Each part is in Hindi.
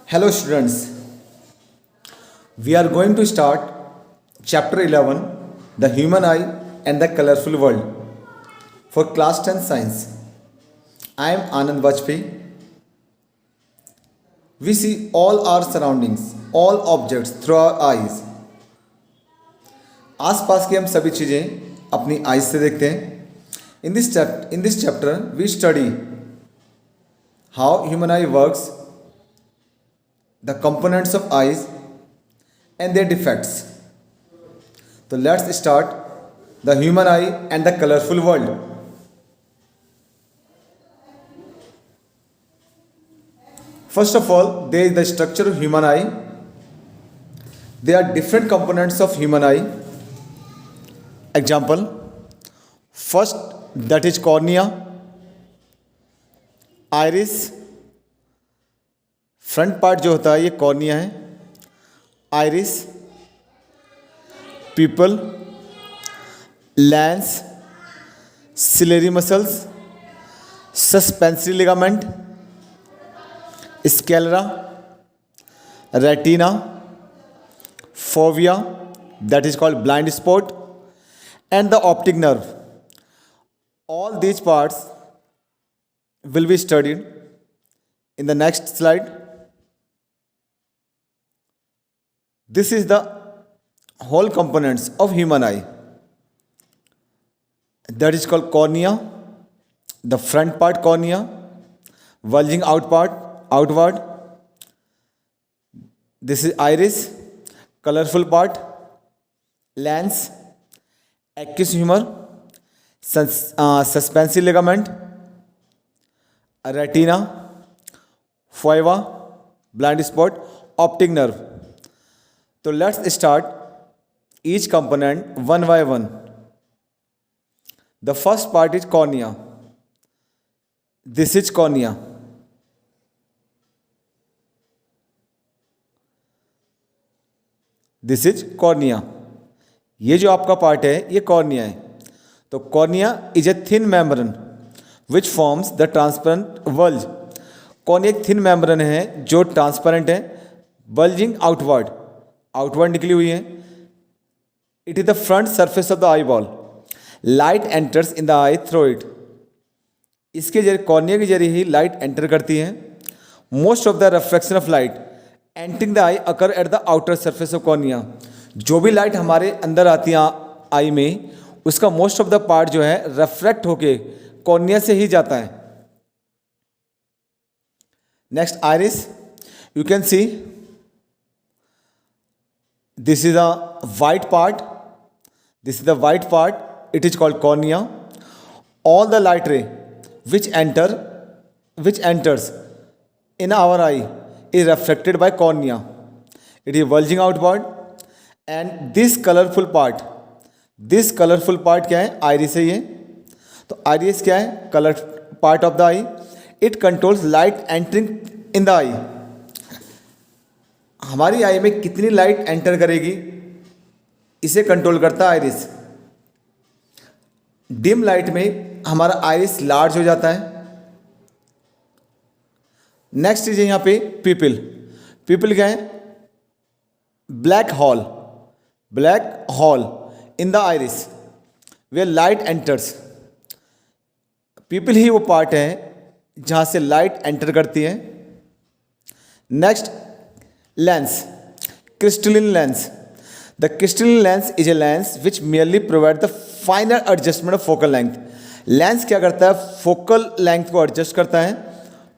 Hello students, we are going to start chapter 11, the human eye and the colorful world for class 10 science. I am Anand Vajpayee. We see all our surroundings, all objects through our eyes. आसपास की हम सभी चीज़ें अपनी आइज से देखते हैं. In this chapter we study how human eye works, the components of eyes and their defects. So let's start the human eye and the colorful world. First of all, there is the structure of human eye. There are different components of human eye. Example, first that is cornea, iris, front part जो होता है ये कॉर्निया है, iris, pupil, lens, ciliary muscles, suspensory ligament, sclera, retina, fovea that is called blind spot, and the optic nerve. All these parts will be studied in the next slide. This is the whole components of human eye. That is called cornea, the front part cornea, bulging out part outward. This is iris, colorful part, lens, aqueous humor, suspensory ligament, retina, foeva, blind spot, optic nerve. So let's start each component one by one. The first part is cornea. This is cornea. This is cornea. ये जो आपका पार्ट है ये कॉर्निया है. तो cornea is a thin membrane which forms the transparent bulge. Cornea एक थिन मेम्ब्रेन है जो ट्रांसपेरेंट है, बल्जिंग आउटवर्ड निकली हुई है. It is the front surface of the eye ball. Light enters in the I through it. इसके जरिए कॉर्निया के जरिए ही लाइट एंटर करती है. Most of the reflection of light entering the I occur at the outer surface of cornea. जो भी लाइट हमारे अंदर आती है आई में, उसका मोस्ट ऑफ द पार्ट जो है रिफ्लेक्ट होके कॉर्निया से ही जाता है. Next iris. You can see this is the white part. This is the white part. It is called cornea. All the light ray which enters in our eye is reflected by cornea. It is bulging outward. And this colorful part क्या है? iris है ये. तो iris क्या है? color part of the eye. It controls light entering in the eye. हमारी आई में कितनी लाइट एंटर करेगी इसे कंट्रोल करता है आइरिस. डिम लाइट में हमारा आइरिस लार्ज हो जाता है. नेक्स्ट चीज है यहां पे पीपल. पीपल क्या है? Black hole in the iris where light enters. Pupil ही वो पार्ट है जहां से लाइट एंटर करती है. Next lens, crystalline lens. The crystalline lens is a lens which merely provides the finer adjustment of focal length. Lens क्या करता है? focal length को adjust करता है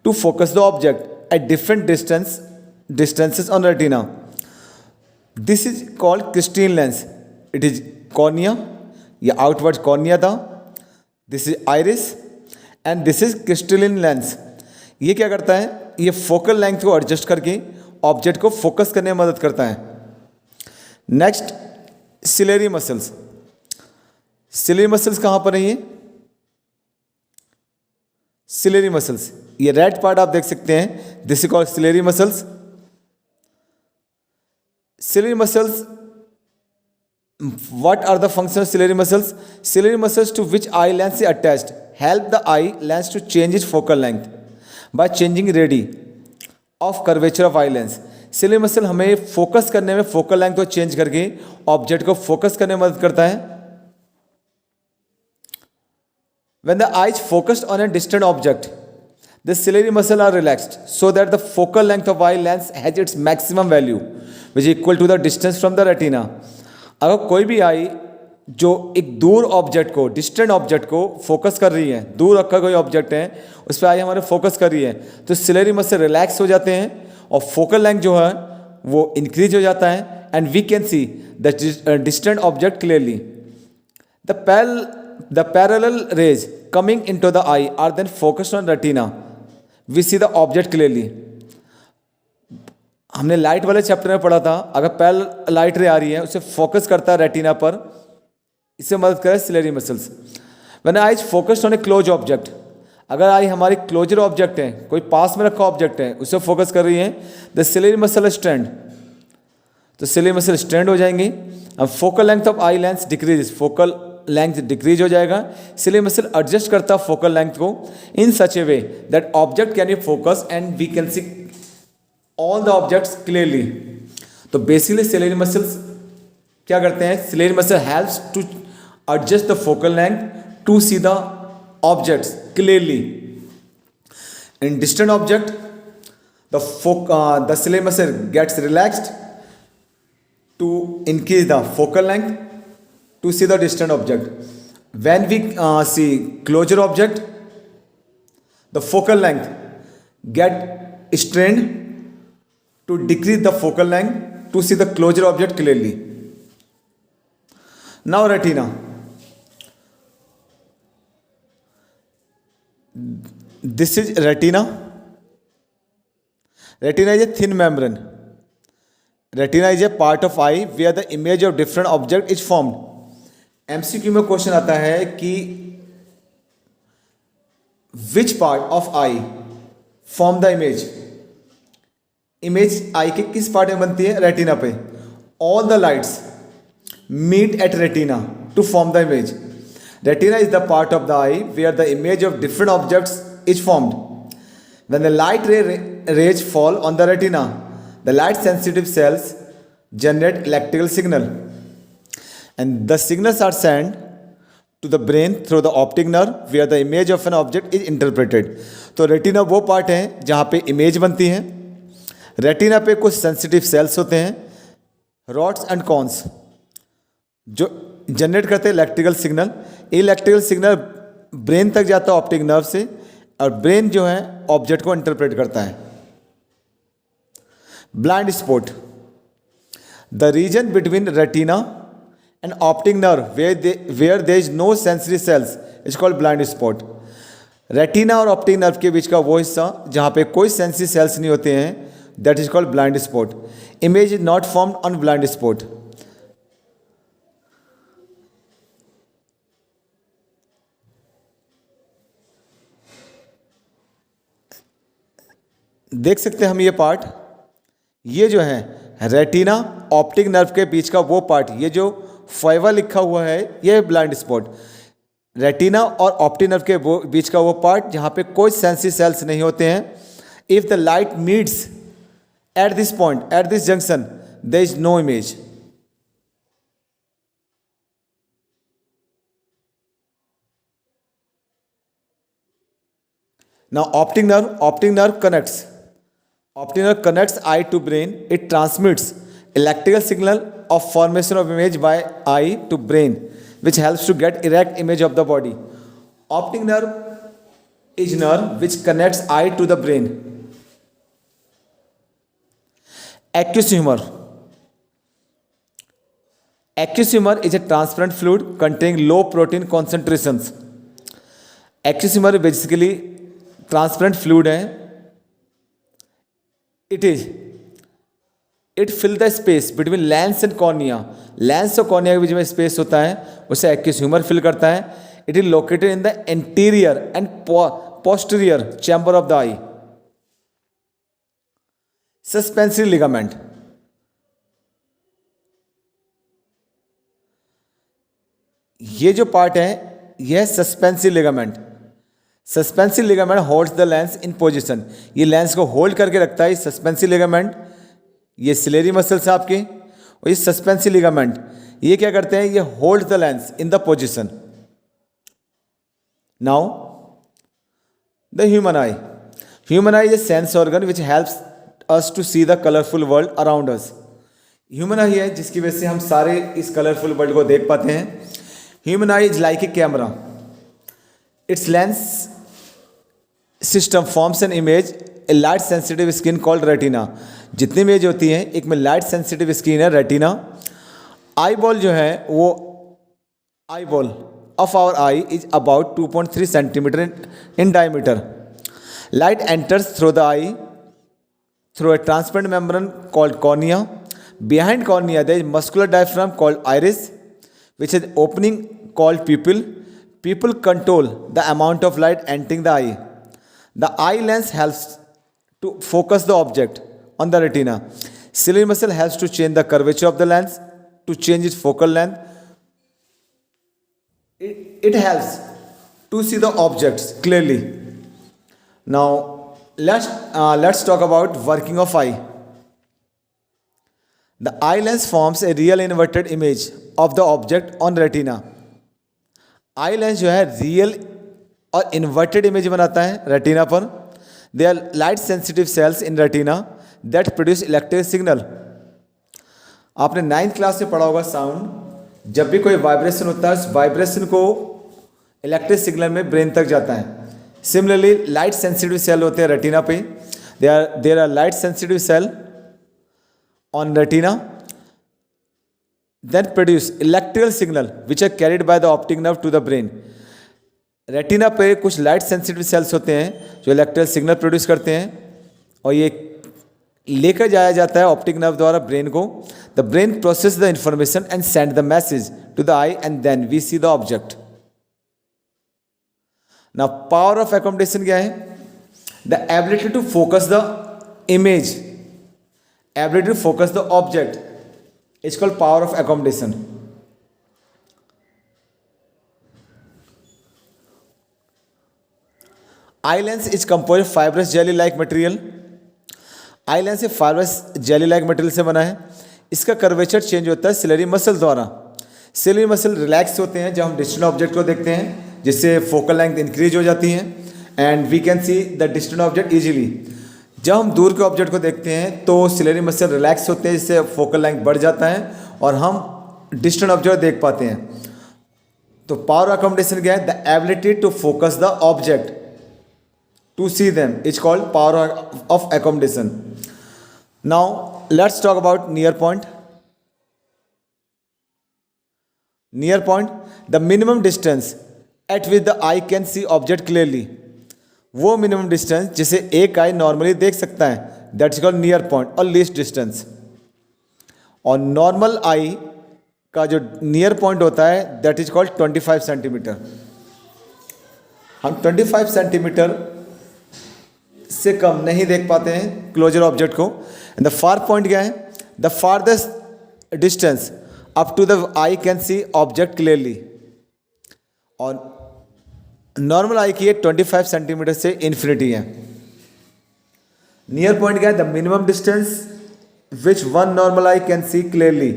to focus the object at different distances on retina. This is called crystalline lens. It is cornea. ये outward cornea था. This is iris and this is crystalline lens. ये क्या करता है? ये focal length को adjust करके ऑब्जेक्ट को फोकस करने में मदद करता है. Next ciliary muscles. Ciliary muscles कहां पर है? ये सिलेरी मसल्स, ये रेड पार्ट आप देख सकते हैं. This is called ciliary muscles. Ciliary muscles, what are the function of ciliary muscles? Ciliary muscles to which eye lens is attached help the eye lens to change its focal length by changing radii. Of curvature of eye lens. Ciliary muscle हमें फोकस करने में, फोकल लेंथ को चेंज करके ऑब्जेक्ट को फोकस करने में मदद करता है। When the eyes focused on a distant object, the ciliary muscle are relaxed so that the focal length of eye lens has its maximum value, which is equal to the distance from the retina. अगर कोई भी आई जो एक दूर ऑब्जेक्ट को, डिस्टेंट ऑब्जेक्ट को फोकस कर रही है, दूर रखा कोई ऑब्जेक्ट है उस पर आई हमारे फोकस कर रही है, तो सिलेरी मसल रिलैक्स हो जाते हैं और फोकल लेंथ जो है वो इंक्रीज हो जाता है and we can see the distant object clearly. The parallel rays coming into the eye are then focused on retina. We see the object clearly. हमने लाइट वाले चैप्टर में पढ़ा था, अगर पैरेलल लाइट रे आ रही है उसे फोकस करता है रेटिना पर, इससे मदद करे ciliary muscles. When eye is focused on a close object, अगर आई हमारी क्लोजर ऑब्जेक्ट है, कोई पास में रखा ऑब्जेक्ट है, उसे फोकस कर रही है, द सिलेरी मसल स्ट्रेंड, तो सिलेरी मसल स्ट्रेंड हो जाएंगी। अब focal length of eye lens decrease, focal length decrease हो जाएगा। सिलेरी मसल एडजस्ट करता है फोकल लेंथ को in such a way that object can be focus and we can see all the objects clearly. तो बेसिकली सिलेरी मसल्स क्या करते हैं, ciliary muscle helps to adjust the focal length to see the objects clearly. In distant object the ciliary muscle gets relaxed to increase the focal length to see the distant object. When we see closer object, the focal length get strained to decrease the focal length to see the closer object clearly. Now retina. This is retina. Retina is a thin membrane. Retina is a part of eye where the image of different object is formed. MCQ में क्वेश्चन आता है कि which part of eye form the image, image eye के किस पार्ट में बनती है, रेटिना पे। All the lights meet at retina to form the image. Retina is the part of the eye where the image of different objects is formed. When the light raise fall on the retina, the light sensitive cells generate electrical signal and the signals are sent to the brain through the optic nerve where the image of an object is interpreted. तो रेटिना वो पार्ट है जहाँ पे इमेज बनती है। रेटिना पे कुछ सेंसिटिव सेल्स होते हैं, रॉड्स एंड कॉन्स, जो जनरेट करते हैं electrical signal. Electrical signal brain तक जाता है ऑप्टिक नर्व से और ब्रेन जो है ऑब्जेक्ट को इंटरप्रेट करता है। Blind spot, the region between retina and optic nerve where there is no sensory cells is called blind spot. Retina और ऑप्टिक नर्व के बीच का वो हिस्सा जहाँ पे कोई सेंसरी सेल्स नहीं होते हैं, that is called blind spot. Image is not formed on blind spot. देख सकते हैं हम ये पार्ट, ये जो है रेटिना ऑप्टिक नर्व के बीच का वो पार्ट, ये जो फाइवा लिखा हुआ है ये ब्लाइंड स्पॉट। रेटिना और ऑप्टिक नर्व के बीच का वो पार्ट जहाँ पे कोई सेंसरी सेल्स नहीं होते हैं। If the light meets at this point, at this junction, there is no image. Now optic nerve connects, optic nerve connects eye to brain. It transmits electrical signal of formation of image by eye to brain, which helps to get erect image of the body. Optic nerve is nerve which connects eye to the brain. Aqueous humor. Aqueous humor is a transparent fluid containing low protein concentrations. Aqueous humor basically transparent fluid है। It fill the space between lens and cornea. Lens और कॉर्निया के बीच में स्पेस होता है, उसे एक्यूस ह्यूमर फिल करता है। It is located in the anterior and posterior chamber of the I. Suspensory ligament, ये जो पार्ट है यह suspensory ligament. Suspensive ligament holds the lens in position, ये लेंस को होल्ड करके रखता है। सस्पेंसिव लिगामेंट, ये सिलेरी मसल्स है आपके, और ये सस्पेंसिव लिगामेंट ये क्या करते हैं, ये hold the lens in the position. Now the human eye, human eye is a sense organ which helps us to see the colourful world around us. Human eye है जिसकी वजह से हम सारे इस कलरफुल वर्ल्ड को देख पाते हैं। Human eye is like a camera, its lens system forms an image a light sensitive skin called retina. जितनी इमेज होती हैं एक में लाइट सेंसिटिव स्किन है रेटिना। आई बॉल जो है वो eyeball of our eye is about 2.3 centimetre in diameter. Light enters through the eye through a transparent membrane called cornea. Behind cornea there is muscular diaphragm called iris, which is opening called pupil. Pupil control the amount of light entering the eye. The eye lens helps to focus the object on the retina. Ciliary muscle helps to change the curvature of the lens to change its focal length. It helps to see the objects clearly. Now let's talk about working of eye. The eye lens forms a real inverted image of the object on retina. Eye lens जो है रियल और इन्वर्टेड इमेज बनाता है रेटिना पर। They are light sensitive cells in retina that produce electric signal. आपने 9th क्लास में पढ़ा होगा साउंड, जब भी कोई वाइब्रेशन होता है उस वाइब्रेशन को इलेक्ट्रिक सिग्नल में ब्रेन तक जाता है। सिमिलरली लाइट सेंसिटिव सेल होते हैं रेटिना पे, there are light sensitive cell on retina then produce electrical signal which are carried by the optic nerve to the brain. Retina पे कुछ लाइट सेंसिटिव सेल्स होते हैं जो इलेक्ट्रिकल सिग्नल प्रोड्यूस करते हैं और ये लेकर जाया जाता है ऑप्टिक नर्व द्वारा ब्रेन को। The brain process the information and send the message to the eye and then we see the object. Now power of accommodation क्या है? The ability to focus the image, ability to focus the object is called power of accommodation. Eye lens is composed of fibrous jelly-like material. Eye lens से fibrous jelly-like material से बना है। इसका कर्वेचर चेंज होता है सिलेरी मसल द्वारा। सिलेरी मसल रिलैक्स होते हैं जब हम डिस्टेंट ऑब्जेक्ट को देखते हैं, जिससे फोकल लेंथ इंक्रीज हो जाती है and we can see the distant object easily. जब हम दूर के ऑब्जेक्ट को देखते हैं तो सिलेरी मसल रिलैक्स होते हैं, जिससे फोकल लेंथ बढ़ जाता है और हम डिस्टेंट ऑब्जेक्ट देख पाते हैं। तो पावर अकोमोडेशन क्या है? The ability to focus the object to see them is called power of accommodation. Now let's talk about near point. Near point, the minimum distance at which the eye can see object clearly. वो मिनिमम डिस्टेंस जिसे एक आई नॉर्मली देख सकता है, that is called near point और लीस्ट डिस्टेंस। और नॉर्मल आई का जो नियर पॉइंट होता है दैट इज कॉल्ड 25 सेंटीमीटर। हम 25 सेंटीमीटर से कम नहीं देख पाते हैं क्लोजर ऑब्जेक्ट को। एंड द फार पॉइंट क्या है? The farthest distance up to the eye can see object clearly. और नॉर्मल आई की 25 सेंटीमीटर से इन्फिनिटी है। नियर पॉइंट क्या है? The minimum distance which one normal eye can see clearly,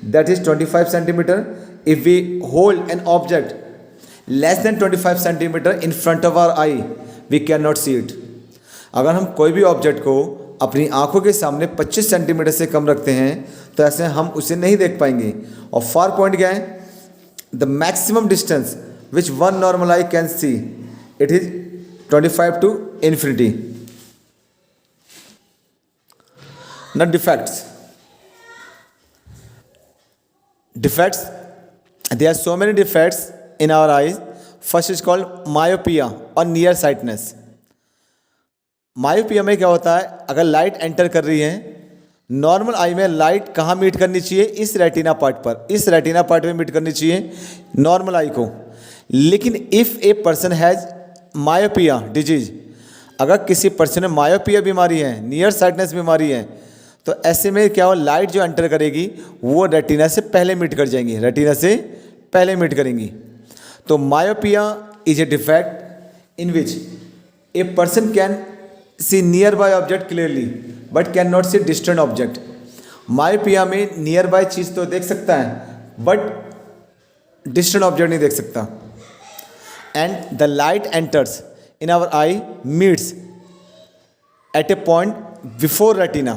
that is 25 centimetre. If we hold an object less than 25 centimetre in front of our eye we can not see it. अगर हम कोई भी ऑब्जेक्ट को अपनी आंखों के सामने 25 सेंटीमीटर से कम रखते हैं तो ऐसे हम उसे नहीं देख पाएंगे। और फार पॉइंट क्या है? The maximum distance which one normal eye can see, it is 25 to infinity. Now defects. Defects, there are so many defects in our eyes. First is called myopia or nearsightedness. myopia में क्या होता है? अगर लाइट एंटर कर रही है नॉर्मल आई में, लाइट कहाँ मीट करनी चाहिए? इस रेटिना पार्ट पर, इस रेटिना पार्ट में मीट करनी चाहिए नॉर्मल आई को। लेकिन if a person has myopia disease, अगर किसी पर्सन में मायोपिया बीमारी है, नियर साइटनेस बीमारी है, तो ऐसे में क्या हो, लाइट जो एंटर करेगी वो रेटिना से पहले मीट कर जाएंगी, रेटिना से पहले मीट करेंगी। तो myopia is a defect in which a person can see nearby object clearly but cannot see distant object. Myopia में नियर बाय चीज़ तो देख सकता है बट डिस्टेंट ऑब्जेक्ट नहीं देख सकता. And the light enters in our eye meets at a point before retina.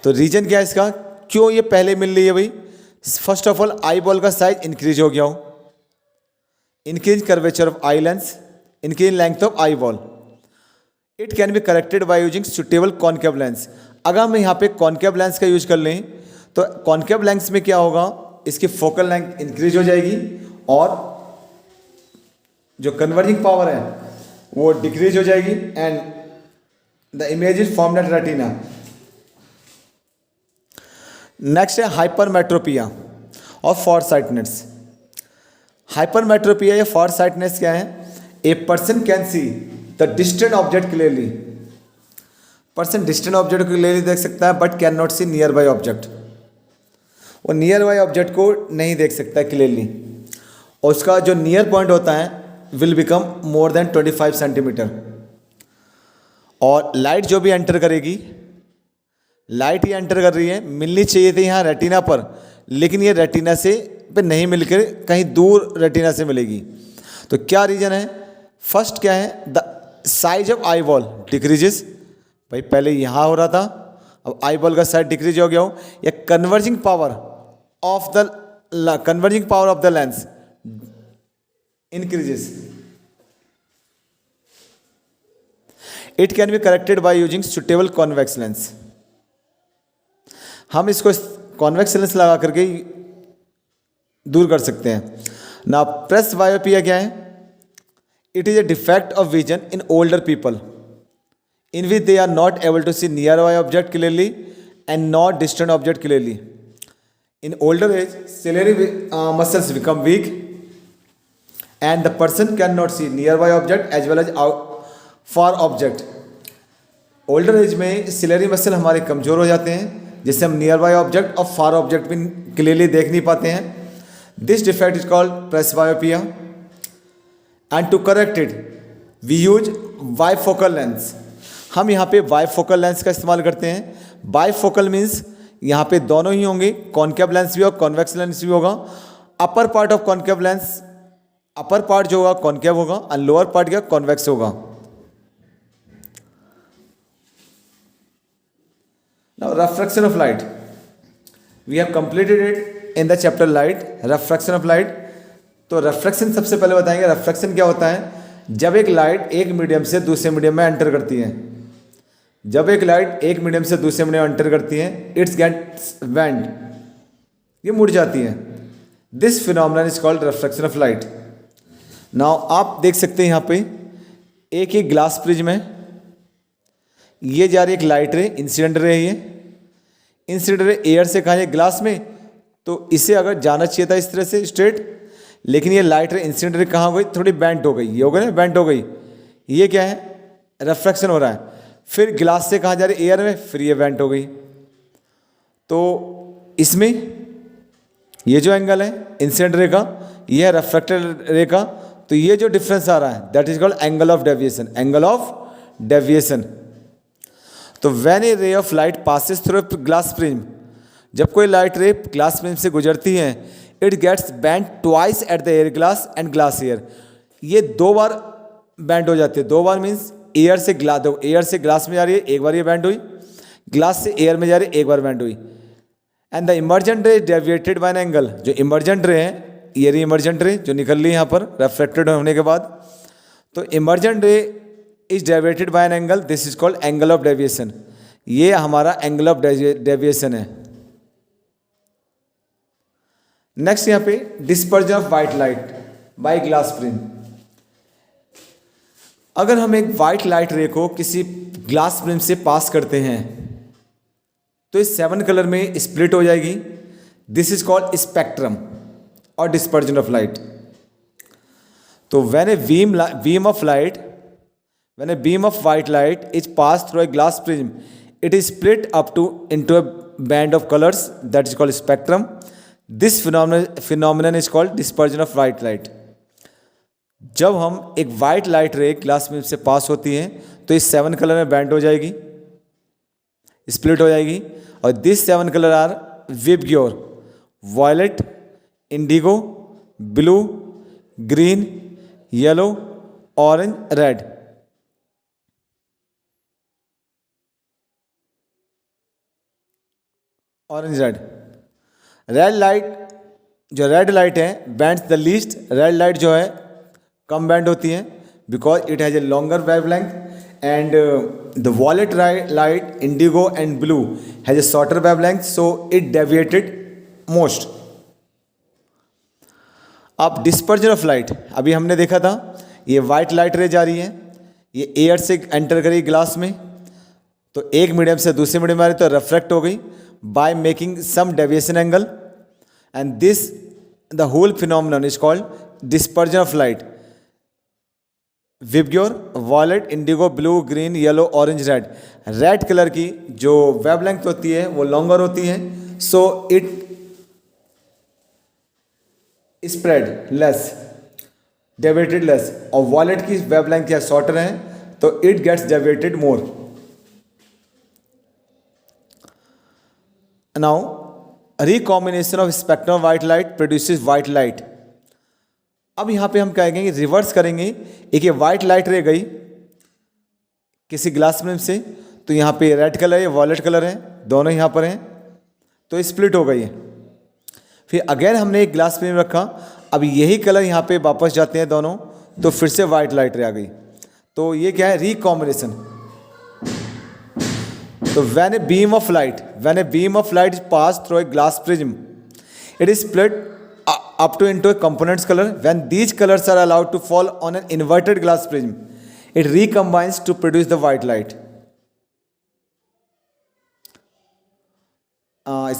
तो रीजन क्या है इसका, क्यों ये पहले मिल रही है भाई? First of all eye ball का साइज इंक्रीज हो गया हो, increase curvature of eye lens, increase length of eye ball. It can be corrected by using suitable concave lens. अगर हम यहाँ पे कॉन्केव लेंस का यूज कर लें तो कॉन्केव लेंस में क्या होगा, इसकी फोकल लेंथ इंक्रीज हो जाएगी और जो कन्वर्जिंग पावर है वो डिक्रीज हो जाएगी and the image is formed at retina. Next है हाइपरमेट्रोपिया और फॉर साइटनेस. हाइपरमेट्रोपिया या फॉर साइटनेस क्या है? A person can see the distant object clearly. Person distant object को क्लियरली देख सकता है but can not see nearby object. वो नियर बाय ऑब्जेक्ट को नहीं देख सकता क्लियरली और उसका जो नियर पॉइंट होता है will become more than 25 centimetre. और लाइट जो भी एंटर करेगी, लाइट ही एंटर कर रही है, मिलनी चाहिए थी यहाँ रेटिना पर, लेकिन ये रेटिना से पे नहीं मिलकर कहीं दूर रेटिना से मिलेगी. तो क्या रीजन है? फर्स्ट क्या है, the size of eye ball decreases. भाई पहले यहाँ हो रहा था, अब आई बॉल का साइज डिक्रीज हो गया हो. या converging power of the lens increases. It can be corrected by using suitable convex lens. हम इसको कॉन्वेक्स लेंस लगा करके दूर कर सकते हैं ना. प्रेस बायोपिया क्या है? It is a defect of vision in older people in which they are not able to see nearby object clearly and not distant object clearly. In older age, ciliary muscles become weak and the person cannot see nearby object as well as far object. Older age में ciliary muscle हमारे कमज़ोर हो जाते हैं जिससे हम nearby object और far object भी clearly देख नहीं पाते हैं. This defect is called presbyopia and to correct it we use bifocal lens. हम यहाँ पे बाईफोकल लेंस का इस्तेमाल करते हैं. बाईफोकल मीन्स यहाँ पे दोनों ही होंगे, कॉन्केव लेंस भी और कॉन्वेक्स लेंस भी होगा. Upper part of concave lens, upper part जो होगा कॉन्केव होगा और लोअर पार्ट क्या कॉन्वेक्स होगा. Now refraction of light, we have completed it in the chapter light, refraction of light. तो रिफ्रैक्शन सबसे पहले बताएंगे. रिफ्रैक्शन क्या होता है? जब एक लाइट एक मीडियम से दूसरे मीडियम में एंटर करती है, जब एक लाइट एक मीडियम से दूसरे मीडियम में एंटर करती है, इट्स गेट्स बेंड, ये मुड़ जाती है. This phenomenon is called refraction of light. Now आप देख सकते हैं यहाँ पे एक ही ग्लास प्रिज्म है, ये जा रही एक लाइट रे, इंसिडेंट रे है. ये इंसिडेंट रे एयर से कहा है ग्लास में, तो इसे अगर जाना चाहिए था इस तरह से स्ट्रेट, लेकिन ये लाइट रे इंसिडेंट रे कहाँ हो गई, थोड़ी बेंट हो गई. ये हो गई ना, बेंट हो गई. ये क्या है? रिफ्रैक्शन हो रहा है. फिर ग्लास से कहाँ जा रही एयर में, फिर ये बेंट हो गई. तो इसमें ये जो एंगल है इंसिडेंट रे का, ये है रिफ्रैक्टेड रे का. तो ये जो डिफरेंस आ रहा है that is called angle of deviation. Angle of deviation. तो when a ray of light passes through glass prism, जब कोई लाइट रे ग्लास प्रिज्म से गुजरती है, it gets bent twice at the air glass and glass air. ये दो बार बेंट हो जाती है. दो बार मीन्स एयर से ग्लास, दो एयर से ग्लास में जा रही है, एक बार ये बेंट हुई, ग्लास से एयर में जा रही है, एक बार बेंट हुई. And the emergent ray deviated by an angle. जो इमर्जेंट रे है, ये रही इमर्जेंट रे जो निकल रही है यहाँ पर रिफ्लेक्टेड होने के बाद. तो emergent ray is deviated by an angle, this is called angle of deviation. ये हमारा एंगल ऑफ डेविएशन है. नेक्स्ट यहाँ पे dispersion of white light by glass prism. अगर हम एक वाइट लाइट रे को किसी ग्लास प्रिज्म से पास करते हैं तो इस 7 कलर में स्प्लिट हो जाएगी. दिस इज कॉल्ड स्पेक्ट्रम और डिस्पर्जन ऑफ लाइट. तो when a beam of white light is pass through a glass prism, it is split up to into a band of colours that is called spectrum. This phenomenon is called dispersion of white light. जब हम एक वाइट लाइट रे ग्लास में से पास होती है तो इस 7 कलर में बैंड हो जाएगी, स्प्लिट हो जाएगी। और this 7 colour are VIBGYOR, violet, indigo, blue, green, yellow, orange, red. Orange red. Red light, जो रेड लाइट है bend the least, red light जो है कम बैंड होती है because it has a longer wavelength and the violet light indigo and blue has a shorter wavelength so it deviated most. अब डिस्पर्जन ऑफ लाइट, अभी हमने देखा था ये वाइट लाइट रे जा रही है, ये एयर से एंटर करी ग्लास में, तो एक मीडियम से दूसरे मीडियम में आ रही तो रिफ्रैक्ट हो गई by making some deviation angle, and this the whole phenomenon is called dispersion of light. VIBGYOR, violet, indigo, blue, green, yellow, orange, red. Red colour की जो वेवलेंथ होती है वो लॉन्गर होती है, so it spread less, deviated less. और वॉयलेट की वेवलेंथ क्या शॉर्टर है तो it gets deviated more. Now, recombination of spectrum of white light produces white light. अब यहाँ पे हम कहेंगे कि रिवर्स करेंगे, एक ये वाइट लाइट रह गई किसी ग्लास में से, तो यहाँ पे रेड कलर है, वॉयलेट कलर है, दोनों यहाँ पर हैं, तो स्प्लिट हो गई है। फिर अगेन हमने एक ग्लास में रखा, अब यही कलर यहाँ पे वापस जाते हैं दोनों, तो फिर से वाइट लाइट रह गई। तो ये क्या है, recombination. So when a beam of light is passed through a glass prism, it is split up to into a components color. When these colors are allowed to fall on an inverted glass prism, it recombines to produce the white light.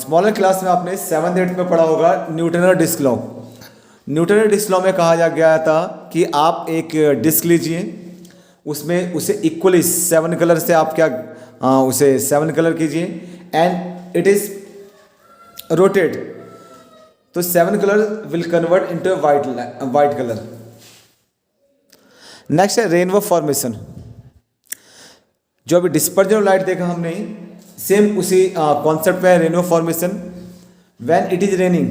Smaller class में आपने 7th 8th में पढ़ा होगा Newton disc law. Newton disc law में कहा जा गया था कि आप एक डिस्क लीजिए, उसमें उसे इक्वली 7 कलर से आप क्या उसे 7 कलर कीजिए एंड इट इज रोटेट, तो 7 colour will convert into white colour. Next है रेनबो फॉर्मेशन। जो अभी डिस्पर्जन ऑफ लाइट देखा हमने, सेम उसी कॉन्सेप्ट पे है rainbow formation. When it is raining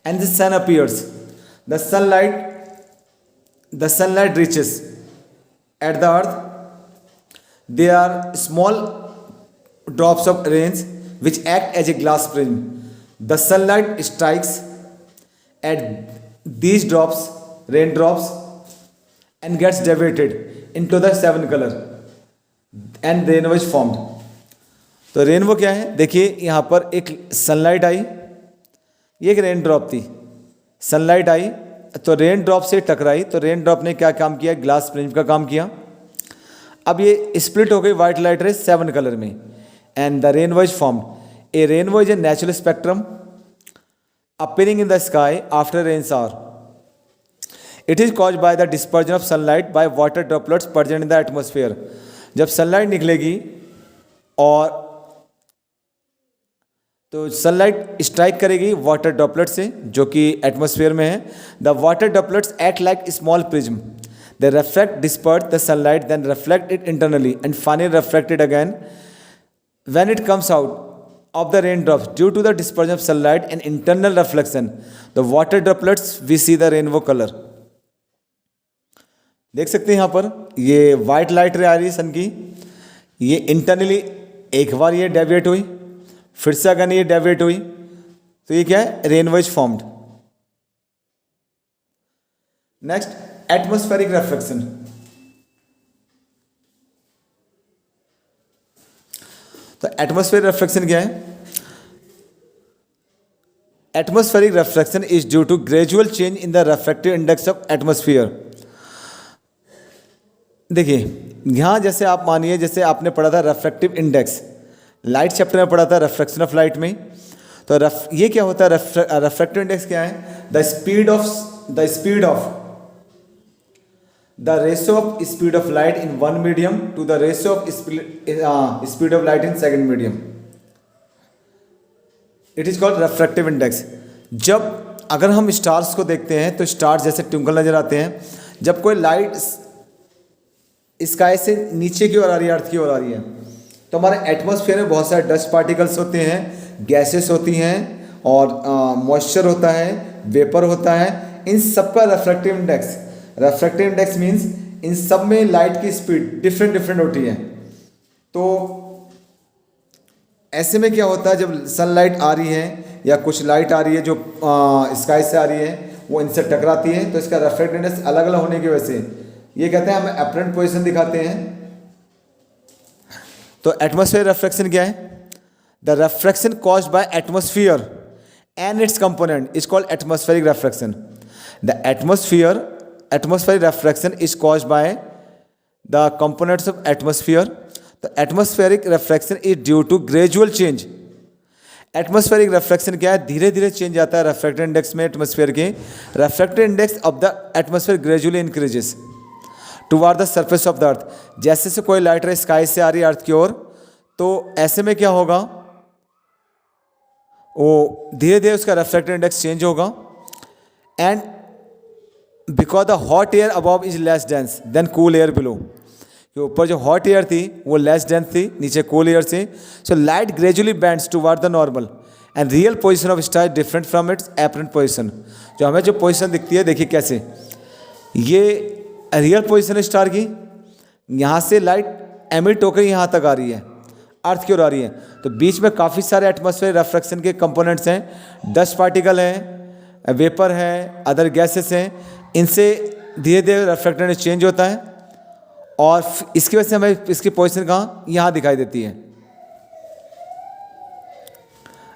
and the sun appears, the sunlight reaches at the earth, there are small drops of rains which act as a glass prism. The sunlight strikes at these drops, raindrops, and gets deviated into the 7 color and rainbow is formed. तो रेनबो क्या है, देखिए यहाँ पर एक सनलाइट आई, ये एक रेन ड्रॉप थी, सनलाइट आई तो रेन ड्रॉप से टकराई, तो रेन ड्रॉप ने क्या काम किया, ग्लास प्रिज्म का काम किया। अब ये स्प्लिट हो गई वाइट लाइट रे 7 कलर में and the rainbow is formed. A rainbow is a natural spectrum appearing in the sky after rain shower. It is caused by the dispersion of sunlight by water droplets present in the atmosphere. जब सनलाइट निकलेगी और तो सनलाइट स्ट्राइक करेगी वाटर ड्रॉपलेट से जो कि एटमॉस्फेयर में है। The water droplets act like small prism, they reflect, disperse the sunlight, then reflect it internally and finally reflect it again. When it comes out of the raindrops, due to the dispersion of sunlight and internal reflection, the water droplets, we see the rainbow color. देख सकते हैं यहाँ पर ये वाइट लाइट आ रही है सन की, ये इंटरनली एक बार ये डेविएट हुई, फिर से अगर ये डेविएट हुई, तो ये क्या है, rainbow is formed. Next atmospheric reflection. तो एटमॉस्फेरिक रिफ्लेक्शन क्या है, atmospheric reflection is due to gradual change in the refractive index of atmosphere. देखिए यहां जैसे आप मानिए, जैसे आपने पढ़ा था रिफ्रैक्टिव इंडेक्स, लाइट चैप्टर में पढ़ा था रिफ्रैक्शन ऑफ लाइट में, तो ये क्या होता है, रिफ्रैक्टिव इंडेक्स क्या है, the speed of the ratio of speed of light in one medium to the ratio of speed of light in second medium. It is called refractive index. जब अगर हम स्टार्स को देखते हैं तो स्टार्स जैसे ट्विंकल नज़र आते हैं। जब कोई लाइट स्काई से नीचे की ओर आ रही है, अर्थ की ओर आ रही है, तो हमारे एटमॉस्फेयर में बहुत सारे डस्ट पार्टिकल्स होते हैं, गैसेस होती हैं और मॉइस्चर होता है, वेपर होता है। इन सब का रेफ्रेक्टिव इंडेक्स मीन्स इन सब में लाइट की स्पीड डिफरेंट डिफरेंट होती है। तो ऐसे में क्या होता है, जब सनलाइट आ रही है या कुछ लाइट आ रही है जो स्काई से आ रही है, वो इनसे टकराती है, तो इसका रेफ्रेक्टिव इंडेक्स अलग अलग होने की वजह से ये कहते हैं, हमें अपरेंट पोजीशन दिखाते हैं। तो एटमॉस्फेयर रिफ्रैक्शन क्या है? The refraction caused by atmosphere and its component is called atmospheric refraction. The atmospheric refraction is caused by the components of atmosphere. तो atmospheric refraction is due to gradual change. Atmospheric refraction क्या है? धीरे धीरे चेंज आता है रिफ्रैक्टिव इंडेक्स में एटमॉस्फेयर के। Refractive index of the atmosphere gradually increases toward the surface of the earth. जैसे से कोई लाइट रे स्काई से आ रही है अर्थ की ओर, तो ऐसे में क्या होगा, वो धीरे धीरे उसका रिफ्रैक्टिव इंडेक्स चेंज होगा। And because the hot air above is less dense then cool air below, कि ऊपर जो हॉट एयर थी वो लेस डेंस थी, नीचे कूल एयर थी। So light gradually bends toward the normal and real position of star different from its apparent position. जो हमें जो पोजिशन दिखती है, देखिए कैसे, ये रियल पोजिशन स्टार की, यहाँ से लाइट एमिट होकर यहाँ तक आ रही है, अर्थ की ओर आ रही है। तो बीच में काफ़ी सारे एटमॉस्फेयर रिफ्रैक्शन के कंपोनेंट्स हैं, डस्ट पार्टिकल हैं, वेपर है, अदर गैसेस हैं। इनसे धीरे धीरे रिफ्रैक्टिव चेंज होता है और इसकी वजह से हमें इसकी पोजीशन कहाँ, यहाँ दिखाई देती है।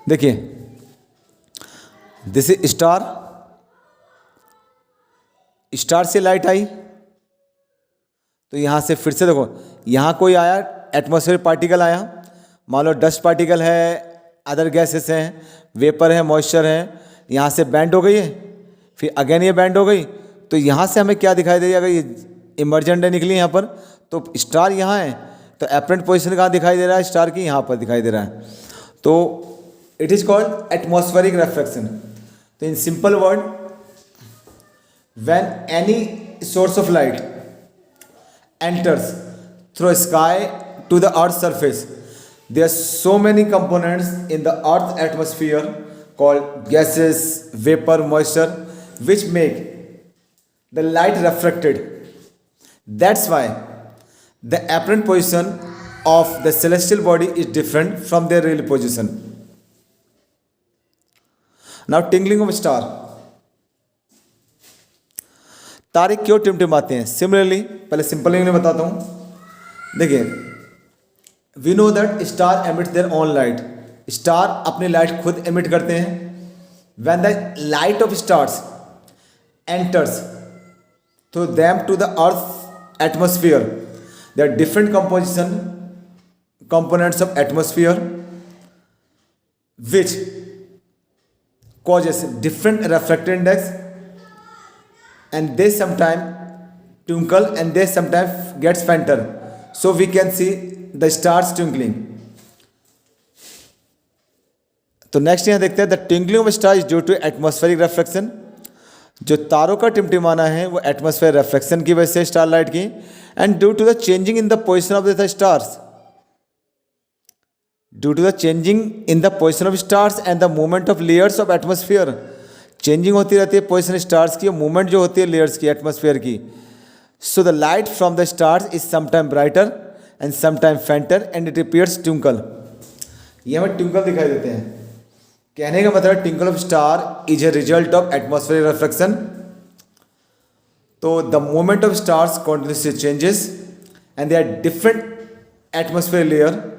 देखिए, दिस इज स्टार से लाइट आई, तो यहाँ से फिर से देखो, यहाँ कोई आया, एटमॉस्फेयर पार्टिकल आया, मान लो डस्ट पार्टिकल है, अदर गैसेस हैं, वेपर है, मॉइस्चर है, यहाँ से बैंड हो गई है, फिर अगेन ये बैंड हो गई। तो यहाँ से हमें क्या दिखाई दे रही है? अगर ये इमर्जेंट निकली यहाँ पर, तो स्टार यहाँ है, तो एपरेंट पोजीशन कहाँ दिखाई दे रहा है? स्टार की यहाँ पर दिखाई दे रहा है। तो it is called atmospheric refraction. तो in simple word, when any source of light enters through sky to the earth's surface, there are so many components in the earth's atmosphere called gases, vapor, moisture, which make the light refracted. That's why the apparent position of the celestial body is different from their real position. Now, tingling of star. तारे क्यों टिमटिमाते हैं? सिमिलरली, पहले सिंपल इंग्लिश में बताता हूँ। देखिए, we know that star emits their own light. Star अपनी लाइट खुद एमिट करते हैं। When the light of stars enters through them to the earth atmosphere, there are different components of atmosphere which causes different refractive index, and they sometimes twinkle and they sometimes gets fainter, so we can see the stars twinkling. तो नेक्स्ट यहाँ देखते हैं, the twinkling of star is due to atmospheric refraction. जो तारों का टिमटिमाना है वो एटमॉस्फेयर रिफ्रैक्शन की वजह से स्टार लाइट की, and due to the changing in the position of the stars, due to the changing in the position of stars and the movement of layers of atmosphere. Changing होती रहती है पोजिशन स्टार्स की, मूवमेंट जो होती है लेयर्स की, एटमॉस्फेयर की। So the light from the stars is sometime brighter and sometime fainter and it appears twinkle. ये हमें ट्विंकल दिखाई देते हैं। कहने का मतलब twinkle of star is a result of atmospheric refraction. तो the movement of stars continuously changes and they are different atmosphere layer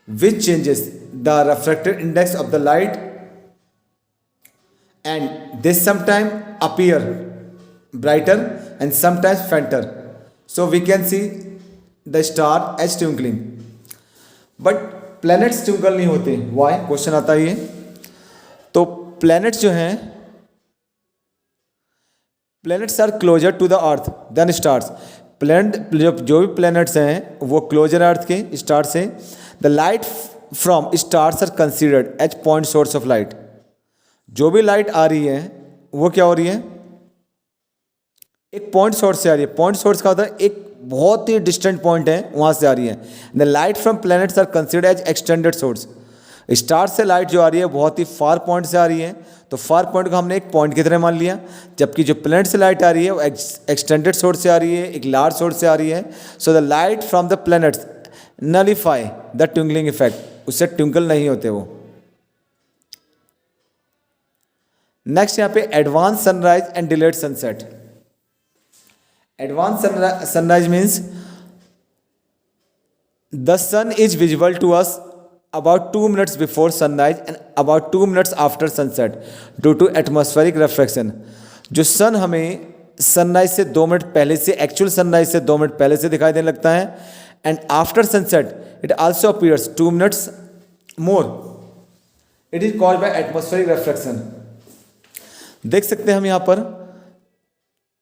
which changes the refractive index of the light, and they sometimes appear brighter and sometimes fainter, so we can see the star as twinkling. But planets twinkle नहीं होते। why? क्वेश्चन आता है ये। तो planets जो हैं, planets are closer to the earth than stars. Planet जो भी प्लैनेट्स हैं वो क्लोजर अर्थ के स्टार से। The light from stars are considered as point source of light. जो भी लाइट आ रही है वो क्या हो रही है, एक पॉइंट सोर्स से आ रही है। पॉइंट सोर्स का होता है एक बहुत ही डिस्टेंट पॉइंट है, वहां से आ रही है। The light from planets are considered as extended source. Star से लाइट जो आ रही है बहुत ही फार पॉइंट से आ रही है, तो फार पॉइंट को हमने एक पॉइंट की तरह मान लिया। जबकि जो प्लैनेट से लाइट आ रही है वो एक्सटेंडेड सोर्स से आ रही है, एक लार्ज सोर्स से आ रही है। So the light from the planets nullify the twinkling effect, उससे ट्विंकल नहीं होते वो। नेक्स्ट यहाँ पे advance sunrise and delayed sunset. Advance sunrise means the sun is visible to us about 2 minutes before sunrise and about 2 minutes after sunset due to atmospheric refraction। जो सन हमें सनराइज से 2 मिनट पहले से, एक्चुअल सनराइज से 2 मिनट पहले से दिखाई देने लगता है, and after sunset it also appears 2 minutes more. It is called by atmospheric reflection. देख सकते हैं हम यहाँ पर,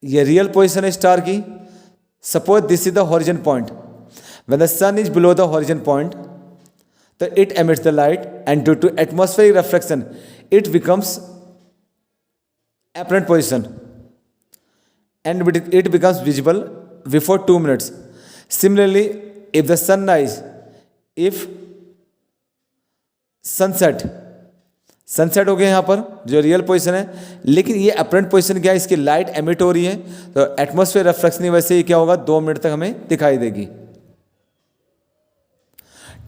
ये रियल पोजिशन है स्टार की। Suppose this is the horizon point. When the sun is below the horizon point, so it emits the light, and due to atmospheric refraction it becomes apparent position and it becomes visible before 2 minutes। Similarly, if the sunrise, if sunset हो गया यहाँ पर जो रियल पोजीशन है, लेकिन ये अपरेंट पोजीशन क्या है, इसकी लाइट एमिट हो रही है, तो एटमॉस्फेयर रिफ्लेक्शन की वजह से ये क्या होगा, 2 मिनट तक हमें दिखाई देगी।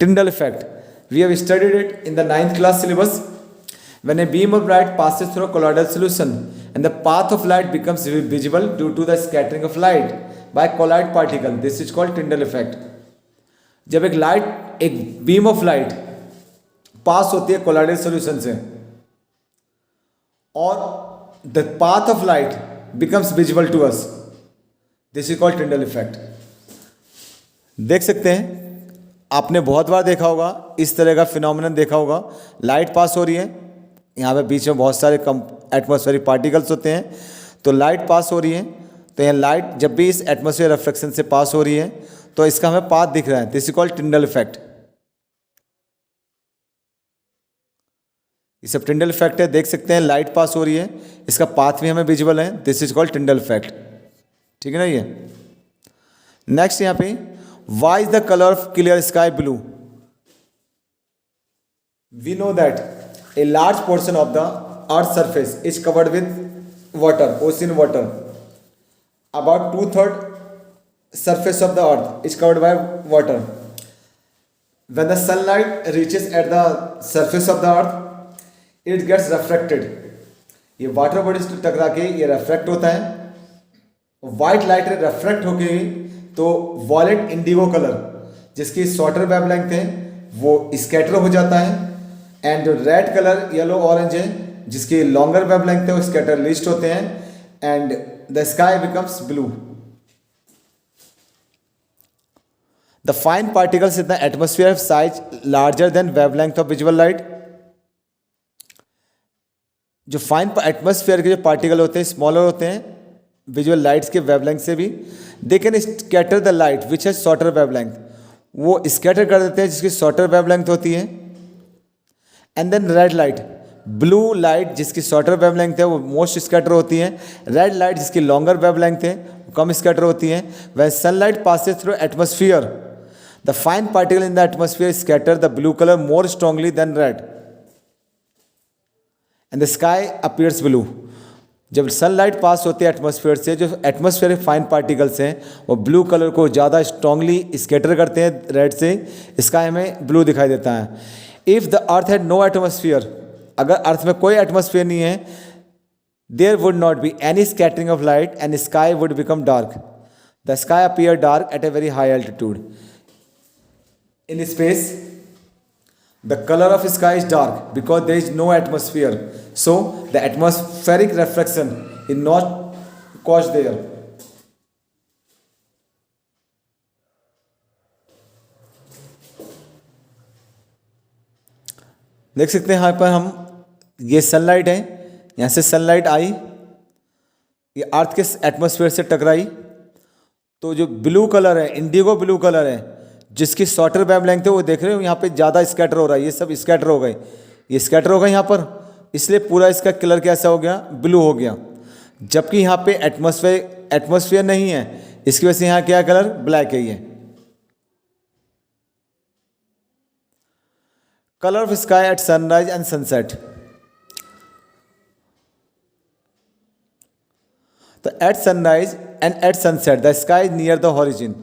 Tyndall effect, we have studied it in the 9th class syllabus। When a beam of light passes through a colloidal solution and the path of light becomes visible due to the scattering of light by colloid particle, this is called Tyndall effect। जब एक बीम ऑफ लाइट पास होती है कोलॉइडल सॉल्यूशन से और the path of light becomes visible to us, this is called Tyndall effect। देख सकते हैं, आपने बहुत बार देखा होगा, इस तरह का फिनोमिनन देखा होगा। लाइट पास हो रही है, यहाँ पे बीच में बहुत सारे एटमॉस्फेरिक पार्टिकल्स होते हैं, तो लाइट पास हो रही है, तो यह लाइट जब भी इस एटमॉस्फेयर रिफ्लेक्शन से पास हो रही है तो इसका हमें पाथ दिख रहा है, this is called Tyndall effect। ये सब Tyndall effect है, देख सकते हैं लाइट पास हो रही है, इसका पाथ भी हमें विजिबल है, this is called Tyndall effect। ठीक है ना। ये नेक्स्ट यहाँ पे, why is the color of clear sky blue? We know that a large portion of the earth's surface is covered with water, ocean water। About 2/3 surface of the earth is covered by water। When the sunlight reaches at the surface of the earth, it gets refracted। ये वाटर बॉडी से टकरा के ये रिफ्रैक्ट होता है, वाइट लाइट रिफ्रैक्ट होके तो वॉलेट इंडिगो कलर जिसकी शॉर्टर वेवलेंथ है वो स्कैटर हो जाता है, एंड जो रेड कलर येलो ऑरेंज है जिसकी लॉन्गर वेवलेंथ है वो स्कैटर लिस्ट होते हैं, and the sky becomes blue. The fine particles in the atmosphere size larger than wavelength of visual light. जो फाइन एटमोस्फियर के जो पार्टिकल होते हैं स्मॉलर होते हैं विजुअल लाइट्स के वेवलेंथ से भी, they can scatter the light which है शॉर्टर वेवलेंथ, वो स्कैटर कर देते हैं जिसकी शॉर्टर वेवलेंथ होती है। And then red light, blue light जिसकी शॉर्टर वेवलेंथ है वो मोस्ट स्कैटर होती है, रेड लाइट जिसकी लॉन्गर वेवलेंथ है वो कम स्कैटर होती है। When sunlight passes through atmosphere, the fine particle in the atmosphere scatter the blue colour more strongly than red, and the sky appears blue. जब सनलाइट पास होती है एटमॉस्फेयर से, जो एटमॉस्फेयर फाइन पार्टिकल्स हैं वो ब्लू कलर को ज़्यादा स्ट्रांगली स्कैटर करते हैं रेड से, स्काई में ब्लू दिखाई देता है। If the earth had no atmosphere, अगर अर्थ में कोई एटमॉस्फेयर नहीं है, there would not be any scattering of light and sky would become dark. The sky appear dark at a very high altitude. In space the color of sky is dark because there is no atmosphere, so the atmospheric reflection is not caused there। देख सकते हैं यहाँ पर हम, ये सनलाइट है, यहाँ से सनलाइट आई, ये अर्थ के एटमॉस्फेयर से टकराई, तो जो ब्लू कलर है इंडिगो ब्लू कलर है जिसकी शॉर्टर वेवलेंथ है वो देख रहे हो यहाँ पे ज़्यादा स्कैटर हो रहा है, ये सब स्कैटर हो गए, ये स्कैटर हो गए यहाँ पर, इसलिए पूरा इसका कलर कैसा हो गया, ब्लू हो गया। जबकि यहाँ पे एटमॉस्फेयर नहीं है, इसकी वजह से यहाँ क्या कलर, ब्लैक है ये। Colour of sky at sunrise and sunset. तो at sunrise and at sunset the sky is near the horizon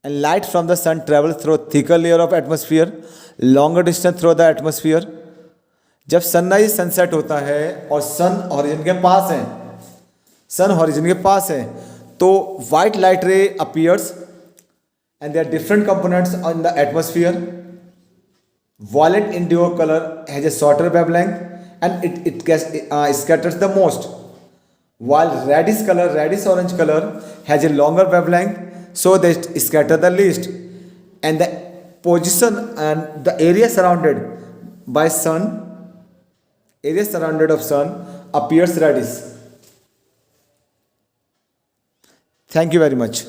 and light from the sun travel through thicker layer of atmosphere longer distance through the atmosphere. जब सनराइज सनसेट होता है और सन हॉरिजन के पास है, सन हॉरिजन के पास है, तो white light ray appears and there different components in the atmosphere. Violet indigo color has a shorter wavelength and it scatters the most, while reddish orange color has a longer wavelength, so they scatter the least. And the position and the area surrounded by sun, area surrounded of sun appears reddish. Thank you very much.